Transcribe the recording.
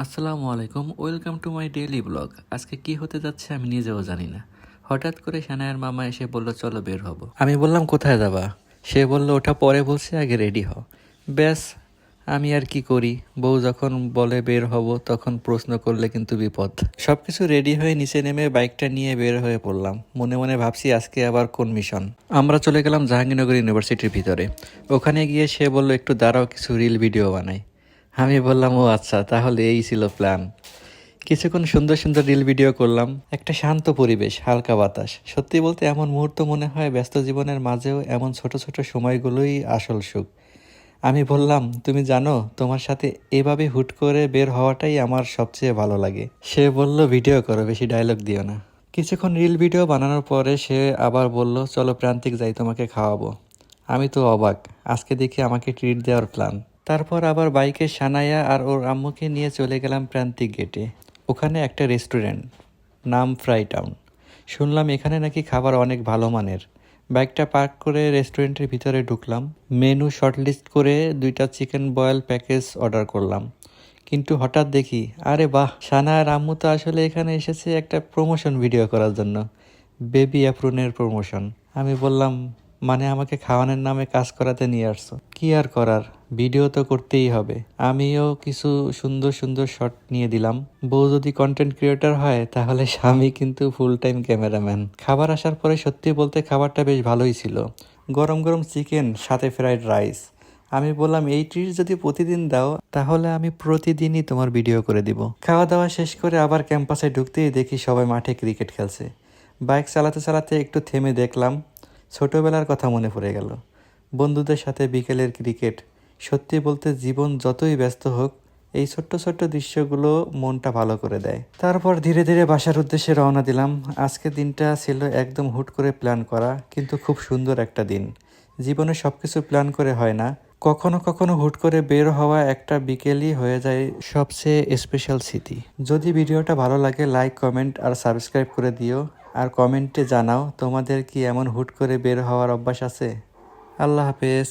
আসসালামু আলাইকুম, welcome to my daily blog. আজকে কি হতে যাচ্ছে আমি নিজেও জানি না। হঠাৎ করে সানায়ার মামা এসে বলল চলো বের হব। আমি বললাম কোথায় যাবা? সে বলল ওটা পরে বলছে, আগে রেডি হও। ব্যাস, আমি আর কি করি, বউ যখন বলে বের হব তখন প্রশ্ন করলে কিন্তু বিপদ। সবকিছু রেডি হয়ে নিচে নেমে বাইকটা নিয়ে বের হয়ে পড়লাম। মনে মনে ভাবছি আজকে আবার কোন মিশন। আমরা চলে গেলাম জাহাঙ্গীরনগর ইউনিভার্সিটির ভিতরে। ওখানে গিয়ে সে বলল একটু দাঁড়াও, কিছু রিল ভিডিও বানাই। আমি বললাম ও আচ্ছা, তাহলে এই ছিল প্ল্যান। কিছুক্ষণ সুন্দর সুন্দর রিল ভিডিও করলাম। একটা শান্ত পরিবেশ, হালকা বাতাস। সত্যি বলতে এমন মুহূর্ত মনে হয় ব্যস্ত জীবনের মাঝেও এমন ছোট ছোট সময়গুলোই আসল সুখ। আমি বললাম তুমি জানো, তোমার সাথে এভাবে হুট করে বের হওয়াটাই আমার সবচেয়ে ভালো লাগে। সে বলল ভিডিও করো, বেশি ডায়লগ দিও না। কিছুক্ষণ রিল ভিডিও বানানোর পরে সে আবার বলল চলো প্রান্তিক যাই, তোমাকে খাওয়াবো। আমি তো অবাক, আজকে দেখি আমাকে ট্রিট দেওয়ার প্ল্যান। তারপর আবার বাইকে সানায়া আর ওর আম্মুকে নিয়ে চলে গেলাম প্রান্তিক গেটে। ওখানে একটা রেস্টুরেন্ট, নাম ফ্রাই টাউন। শুনলাম এখানে নাকি খাবার অনেক ভালো মানের। বাইকটা পার্ক করে রেস্টুরেন্টের ভিতরে ঢুকলাম। মেনু শর্টলিস্ট করে 2টা চিকেন বয়েল প্যাকেজ অর্ডার করলাম। কিন্তু হঠাৎ দেখি, আরে বাহ, সানা আর আম্মু তো আসলে এখানে এসেছে একটা প্রমোশন ভিডিও করার জন্য। বেবি অ্যাপ্রুনের প্রমোশন। আমি বললাম মানে আমাকে খাওয়ানোর নামে কাজ করাতে নিয়ে আসছো? কি আর করার, ভিডিও তো করতেই হবে। আমিও কিছু সুন্দর সুন্দর শট নিয়ে দিলাম। বউ যদি কন্টেন্ট ক্রিয়েটর হয় তাহলে স্বামী কিন্তু ফুল টাইম ক্যামেরাম্যান। খাবার আসার পরে সত্যি বলতে খাবারটা বেশ ভালোই ছিল। গরম গরম চিকেন, সাথে ফ্রাইড রাইস। আমি বললাম এই ট্রিট যদি প্রতিদিন দাও তাহলে আমি প্রতিদিনই তোমার ভিডিও করে দিব। খাওয়া দাওয়া শেষ করে আবার ক্যাম্পাসে ঢুকতেই দেখি সবাই মাঠে ক্রিকেট খেলছে। বাইক চালাতে চালাতে একটু থেমে দেখলাম। ছোটবেলার কথা মনে পড়ে গেল, বন্ধুদের সাথে বিকেলের ক্রিকেট। সত্যি বলতে জীবন যতই ব্যস্ত হোক, এই ছোট্ট ছোট্ট দৃশ্যগুলো মনটা ভালো করে দেয়। তারপর ধীরে ধীরে বাসার উদ্দেশ্যে রওনা দিলাম। আজকের দিনটা ছিল একদম হুট করে প্ল্যান করা, কিন্তু খুব সুন্দর একটা দিন। জীবনে সব কিছু প্ল্যান করে হয় না, কখনো কখনো হুট করে বের হওয়া একটা বিকেলই হয়ে যায় সবচেয়ে স্পেশাল স্মৃতি। যদি ভিডিওটা ভালো লাগে লাইক, কমেন্ট আর সাবস্ক্রাইব করে দিও। আর কমেন্টে জানাও তোমাদের কি এমন হুট করে বের হওয়ার অভ্যাস আছে। আল্লাহ হাফেজ।